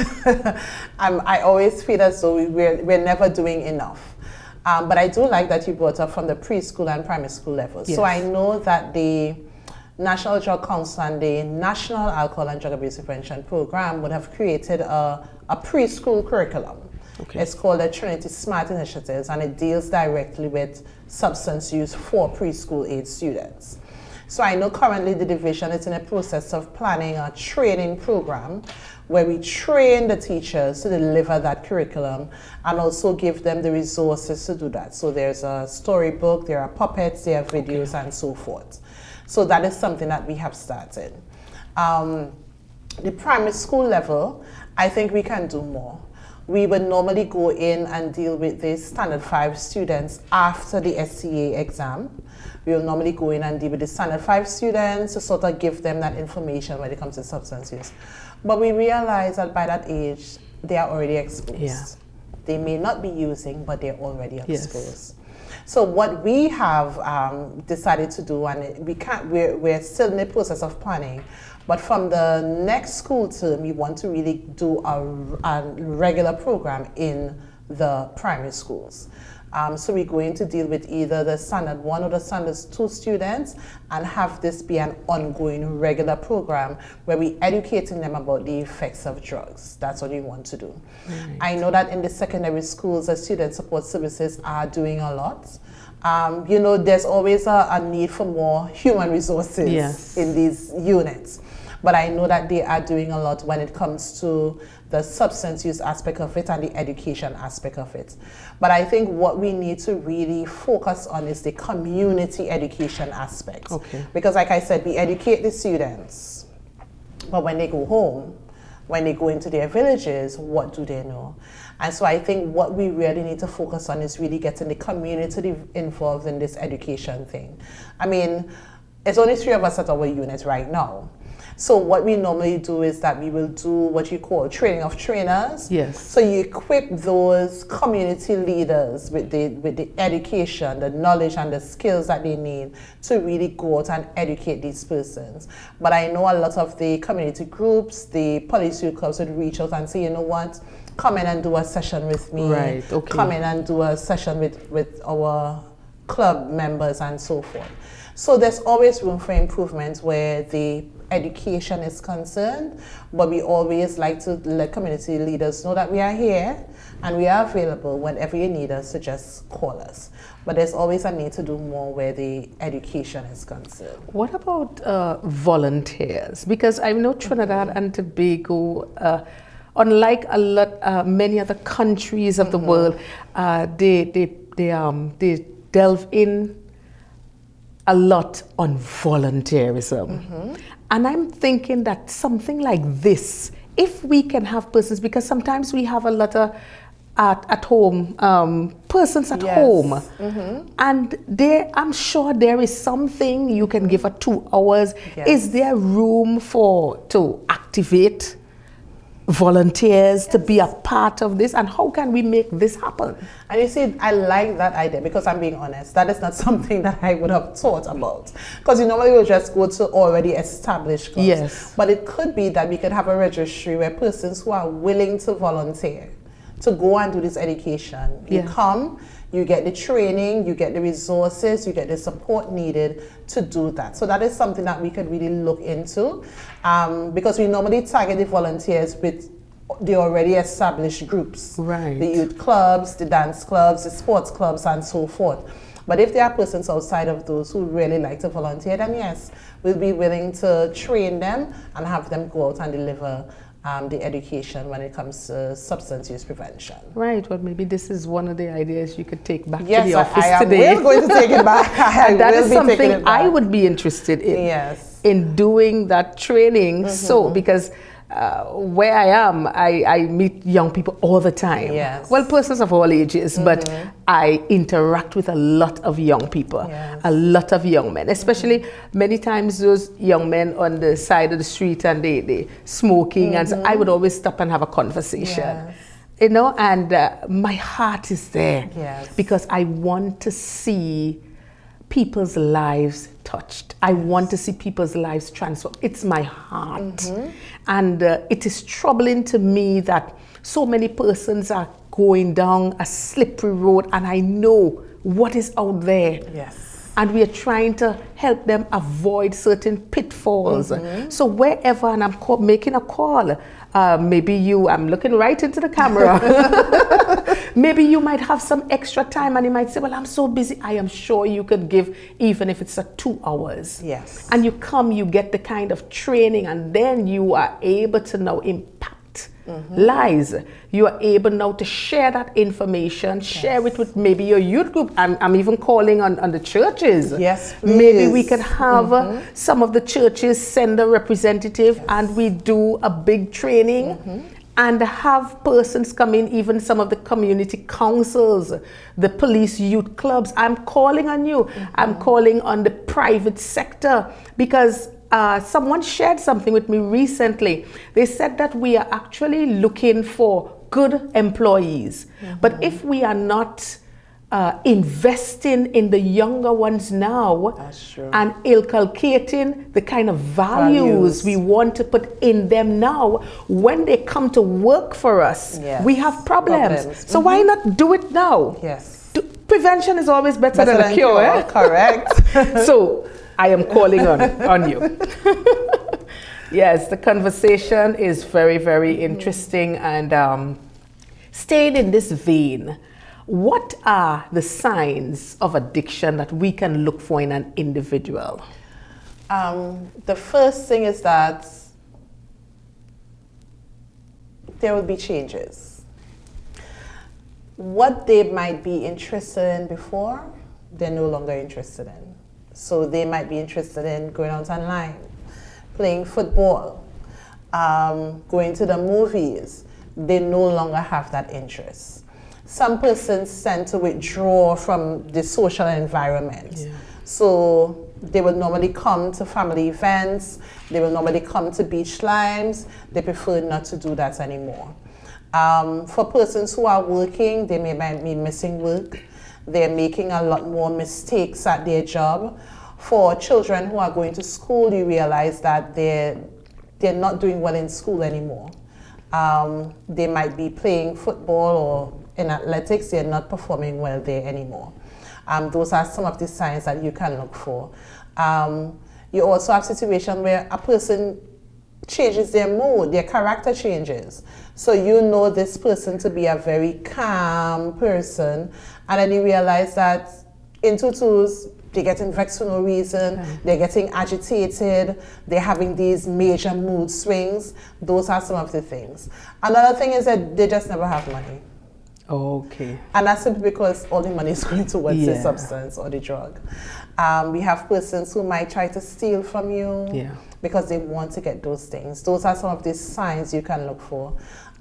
I always feel as though we're never doing enough. But I do like that you brought up from the preschool and primary school levels. Yes. So I know that the National Drug Council and the National Alcohol and Drug Abuse Prevention Program would have created a preschool curriculum. Okay. It's called the Trinity Smart Initiatives, and it deals directly with substance use for preschool age students. So I know currently the division is in a process of planning a training program where we train the teachers to deliver that curriculum and also give them the resources to do that. So there's a storybook, there are puppets, there are videos, and so forth. So that is something that we have started. The primary school level, I think we can do more. We would normally go in and deal with the Standard 5 students after the SCA exam. We will normally go in and deal with the Standard 5 students to sort of give them that information when it comes to substance use. But we realize that by that age, they are already exposed. Yeah. They may not be using, but they're already exposed. Yes. So what we have decided to do, and we're still in the process of planning, but from the next school term, we want to really do a regular program in the primary schools. So we're going to deal with either the Standard 1 or the Standard 2 students and have this be an ongoing regular program where we're educating them about the effects of drugs. That's what we want to do. Right. I know that in the secondary schools, the student support services are doing a lot. You know, there's always a need for more human resources. Yes. In these units. But I know that they are doing a lot when it comes to the substance use aspect of it and the education aspect of it. But I think what we need to really focus on is the community education aspect. Okay. Because like I said, we educate the students, but when they go home, when they go into their villages, what do they know? And so I think what we really need to focus on is really getting the community involved in this education thing. I mean, it's only 3 of us at our unit right now. So what we normally do is that we will do what you call training of trainers. Yes. So you equip those community leaders with the education, the knowledge and the skills that they need to really go out and educate these persons. But I know a lot of the community groups, the policy clubs would reach out and say, you know what, come in and do a session with me. Right, okay. Come in and do a session with our club members and so forth. So there's always room for improvement where the education is concerned, but we always like to let community leaders know that we are here and we are available whenever you need us, to just call us. But there's always a need to do more where the education is concerned. What about volunteers? Because I know Trinidad and Tobago, unlike many other countries of the world, they delve in a lot on volunteerism. And I'm thinking that something like this, if we can have persons, because sometimes we have a lot of at home, persons at home. And there, I'm sure there is something you can give for 2 hours. Is there room to activate volunteers to be a part of this, and how can we make this happen? And you see, I like that idea, because I'm being honest, that is not something that I would have thought about, because you normally will just go to already established clubs. But it could be that we could have a registry where persons who are willing to volunteer to go and do this education, you come, you get the training, you get the resources, you get the support needed to do that. So that is something that we could really look into, because we normally target the volunteers with the already established groups, the youth clubs, the dance clubs, the sports clubs, and so forth. But if there are persons outside of those who really like to volunteer, then yes, we'll be willing to train them and have them go out and deliver the education when it comes to substance use prevention. Right. Well, maybe this is one of the ideas you could take back to yes, the office I today. am going to take it back. And that is something I would be interested in. In doing that training. So, because where I am, I meet young people all the time. Well, persons of all ages, but I interact with a lot of young people, a lot of young men, especially many times those young men on the side of the street and they smoking, and so I would always stop and have a conversation. You know, and my heart is there because I want to see people's lives touched. I want to see people's lives transformed. It's my heart. And it is troubling to me that so many persons are going down a slippery road, and I know what is out there. And we are trying to help them avoid certain pitfalls. So wherever, and I'm making a call, maybe you, I'm looking right into the camera. Maybe you might have some extra time and you might say, well, I'm so busy. I am sure you could give, even if it's 2 hours. And you come, you get the kind of training, and then you are able to now impact lives. You are able now to share that information, share it with maybe your youth group. I'm even calling on the churches. Maybe we can have some of the churches send a representative and we do a big training and have persons come in, even some of the community councils, the police youth clubs. I'm calling on you. I'm calling on the private sector, because someone shared something with me recently. They said that we are actually looking for good employees. But if we are not investing in the younger ones now and inculcating the kind of values we want to put in them now, when they come to work for us, we have problems. So why not do it now? Prevention is always better than a cure. Correct. So I am calling on you. Yes, the conversation is very, very interesting. And staying in this vein, what are the signs of addiction that we can look for in an individual? The first thing is that there will be changes. What they might be interested in before, they're no longer interested in. So they might be interested in going out online, playing football, going to the movies. They no longer have that interest. Some persons tend to withdraw from the social environment. So they will normally come to family events, they will normally come to beach limes. They prefer not to do that anymore. For persons who are working, they may be missing work. They're making a lot more mistakes at their job. For children who are going to school, you realize that they're not doing well in school anymore. They might be playing football or in athletics, they're not performing well there anymore. Those are some of the signs that you can look for. You also have situations where a person changes their mood, their character changes. So you know this person to be a very calm person, and then you realize that in tutus, they're getting vexed for no reason, they're getting agitated, they're having these major mood swings. Those are some of the things. Another thing is that they just never have money. Okay. And that's simply because all the money is going towards the Yeah. substance or the drug. We have persons who might try to steal from you Yeah. because they want to get those things. Those are some of the signs you can look for.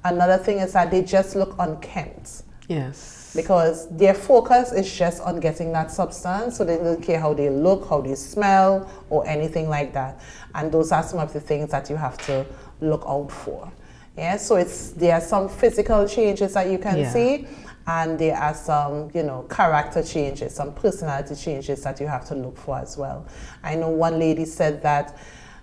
Another thing is that they just look unkempt Yes. because their focus is just on getting that substance, so they don't care how they look, how they smell, or anything like that. And those are some of the things that you have to look out for. Yeah, so there are some physical changes that you can Yeah. see, and there are some, character changes, some personality changes that you have to look for as well. I know one lady said that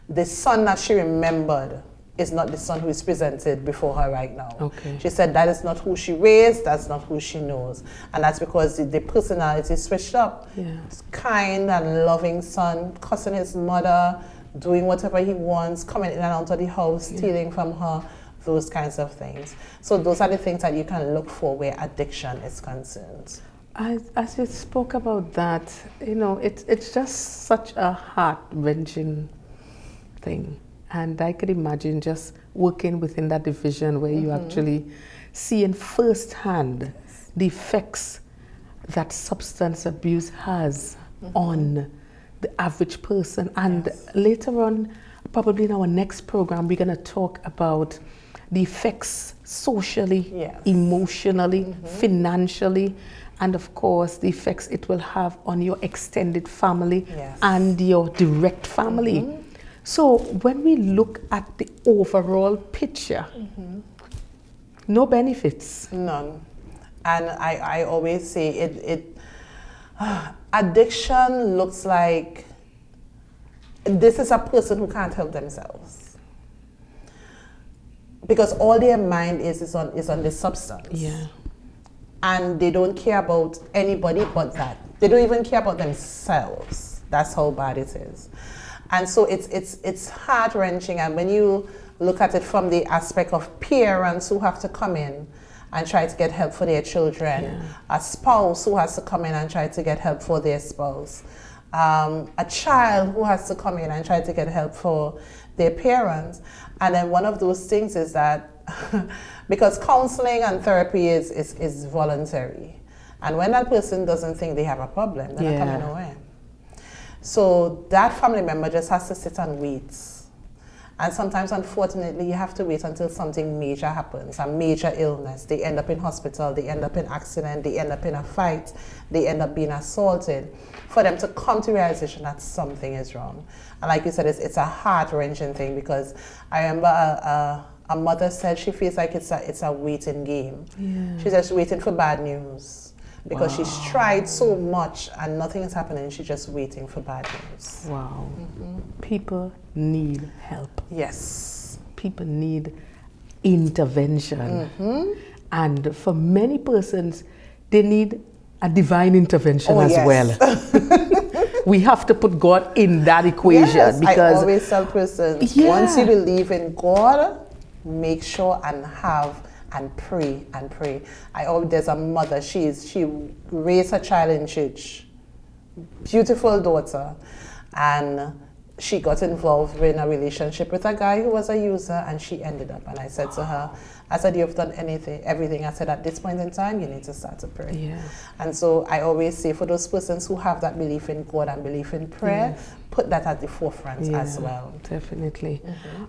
the son that she remembered is not the son who is presented before her right now. Okay. She said that is not who she raised, that's not who she knows. And that's because the personality switched up. Yeah. Kind and loving son, cussing his mother, doing whatever he wants, coming in and out of the house, stealing from her, those kinds of things. So those are the things that you can look for where addiction is concerned. As you spoke about that, it's just such a heart-wrenching thing. And I could imagine just working within that division where you actually seeing firsthand the effects that substance abuse has on the average person. And later on, probably in our next program, we're going to talk about the effects socially, emotionally, financially, and of course the effects it will have on your extended family and your direct family. So when we look at the overall picture, no benefits. None. And I always say addiction looks like this is a person who can't help themselves. Because all their mind is on the substance. Yeah. And they don't care about anybody but that. They don't even care about themselves. That's how bad it is. And so it's heart-wrenching. And when you look at it from the aspect of parents who have to come in and try to get help for their children, a spouse who has to come in and try to get help for their spouse, a child who has to come in and try to get help for their parents. And then one of those things is that because counseling and therapy is voluntary. And when that person doesn't think they have a problem, they're not coming nowhere. So that family member just has to sit and wait. And sometimes, unfortunately, you have to wait until something major happens, a major illness. They end up in hospital, they end up in accident, they end up in a fight, they end up being assaulted, for them to come to realization that something is wrong. And like you said, it's a heart-wrenching thing, because I remember a mother said she feels like it's a waiting game. She's just waiting for bad news. Because she's tried so much and nothing is happening, she's just waiting for bad news. Wow. People need help. Yes. People need intervention. And for many persons, they need a divine intervention as well. We have to put God in that equation. Because I always tell persons, once you believe in God, make sure and have and pray and pray. There's a mother, she raised her child in church, beautiful daughter, and she got involved in a relationship with a guy who was a user, and she ended up. And I said to her, you've done everything. I said, at this point in time, you need to start to pray. And so I always say, for those persons who have that belief in God and belief in prayer, put that at the forefront as well. Definitely.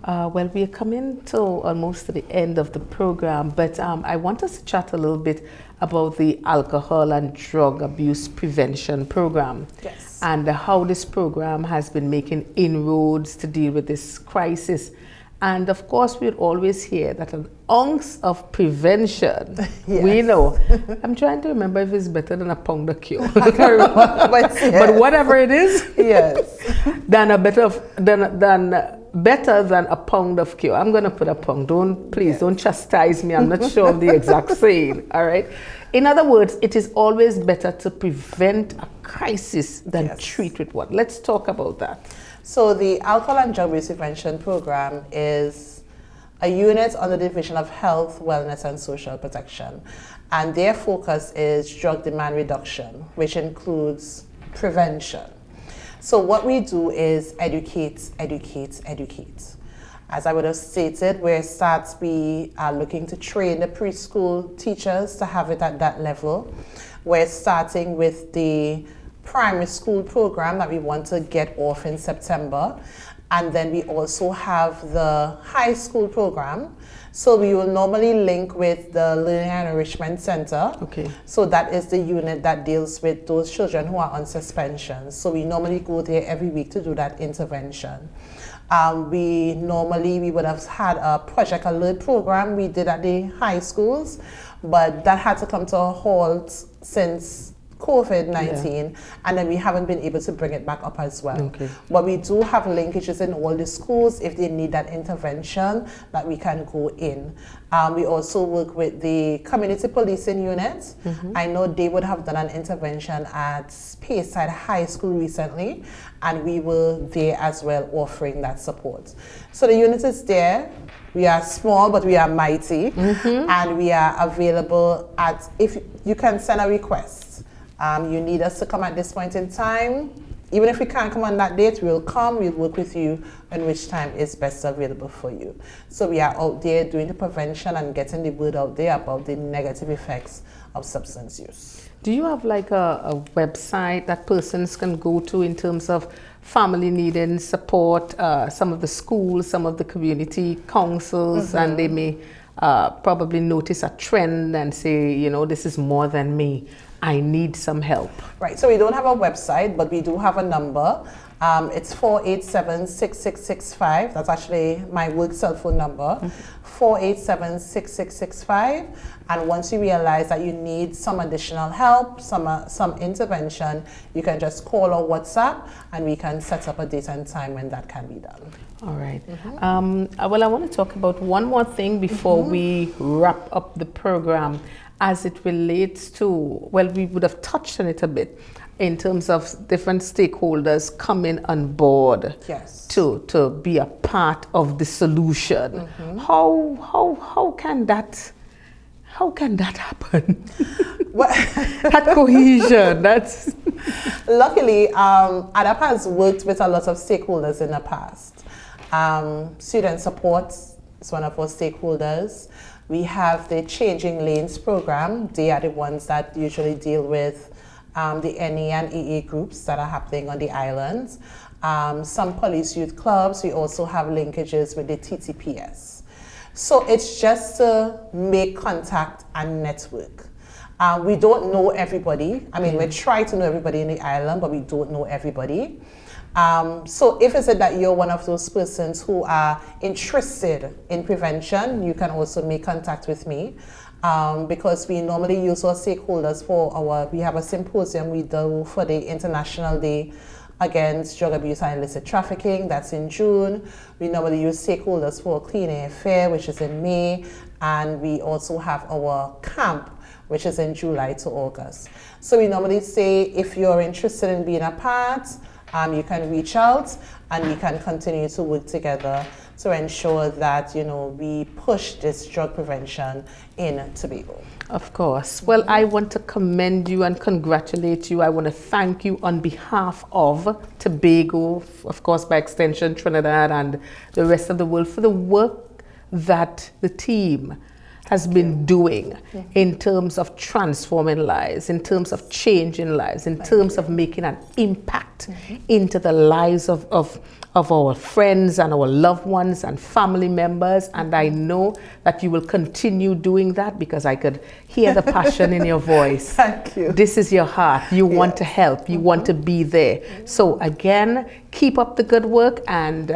Well, we are coming to almost to the end of the program, but I want us to chat a little bit about the alcohol and drug abuse prevention program. And how this program has been making inroads to deal with this crisis. And of course, we'll always hear that an ounce of prevention, we know. I'm trying to remember if it's better than a pound of cure. But whatever it is, better than a pound of cure. I'm going to put a pound. Please don't chastise me. I'm not sure of the exact saying. All right. In other words, it is always better to prevent a crisis than treat with one. Let's talk about that. So the Alcohol and Drug Abuse Prevention Program is a unit under the Division of Health, Wellness and Social Protection. And their focus is drug demand reduction, which includes prevention. So what we do is educate. As I would have stated, where it starts, we are looking to train the preschool teachers to have it at that level. We're starting with the primary school program that we want to get off in September. And then we also have the high school program. So we will normally link with the Learning and Enrichment Center. Okay. So that is the unit that deals with those children who are on suspension. So we normally go there every week to do that intervention. We would have had a Project Alert program we did at the high schools, but that had to come to a halt since COVID-19, and then we haven't been able to bring it back up as well. Okay. But we do have linkages in all the schools if they need that intervention that we can go in. We also work with the community policing units. I know they would have done an intervention at Speyside High School recently, and we were there as well offering that support. So the unit is there. We are small, but we are mighty, and we are available if you can send a request. You need us to come at this point in time. Even if we can't come on that date, we'll come, we'll work with you on which time is best available for you. So we are out there doing the prevention and getting the word out there about the negative effects of substance use. Do you have like a website that persons can go to in terms of family needing support, some of the schools, some of the community councils, and they may probably notice a trend and say, you know, this is more than me. I need some help. Right, so we don't have a website, but we do have a number. It's 487-6665. That's actually my work cell phone number, 487-6665. And once you realize that you need some additional help, some intervention, you can just call or WhatsApp, and we can set up a date and time when that can be done. All right. Well, I want to talk about one more thing before we wrap up the program, as it relates to, well, we would have touched on it a bit in terms of different stakeholders coming on board to be a part of the solution. How can that happen? That cohesion, that's... Luckily, ADAP has worked with a lot of stakeholders in the past. Student support is one of our stakeholders. We have the Changing Lanes program. They are the ones that usually deal with the NE and EA groups that are happening on the islands. Some police youth clubs. We also have linkages with the TTPS. So it's just to make contact and network. We don't know everybody. I mean, we try to know everybody in the island, but we don't know everybody. So if it's that you're one of those persons who are interested in prevention, you can also make contact with me, because we normally use our stakeholders we have a symposium we do for the International Day Against Drug Abuse and Illicit Trafficking. That's in June. We normally use stakeholders for Clean Air Fair, which is in May, and we also have our camp, which is in July to August. So we normally say, if you're interested in being a part, you can reach out and we can continue to work together to ensure that, you know, we push this drug prevention in Tobago. Of course. Well, I want to commend you and congratulate you. I want to thank you on behalf of Tobago, of course, by extension, Trinidad and the rest of the world, for the work that the team has been doing in terms of transforming lives, in terms of changing lives, in terms of making an impact into the lives of our friends and our loved ones and family members. And I know that you will continue doing that because I could hear the passion in your voice. Thank you. This is your heart. You want to help. You want to be there. So again, keep up the good work, and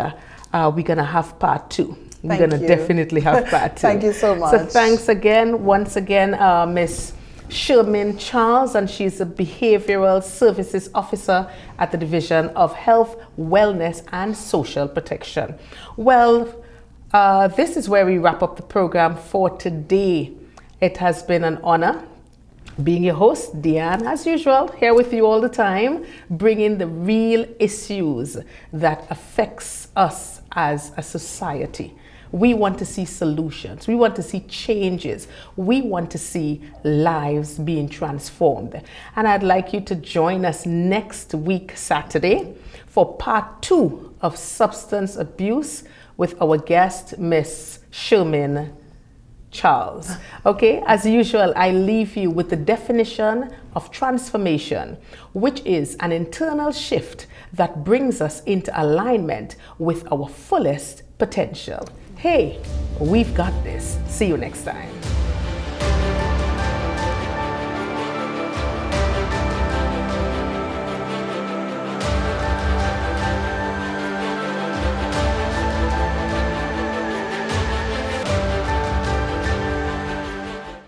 we're going to have part 2. We're going to definitely have part 2. Thank you so much. So thanks again, once again, Ms Shermin Charles, and she's a Behavioral Services Officer at the Division of Health, Wellness and Social Protection. Well, this is where we wrap up the program for today. It has been an honor being your host, Deanne, as usual, here with you all the time, bringing the real issues that affects us as a society. We want to see solutions. We want to see changes. We want to see lives being transformed. And I'd like you to join us next week, Saturday, for part 2 of substance abuse with our guest, Ms Shermin Charles. Okay, as usual, I leave you with the definition of transformation, which is an internal shift that brings us into alignment with our fullest potential. Hey, we've got this. See you next time.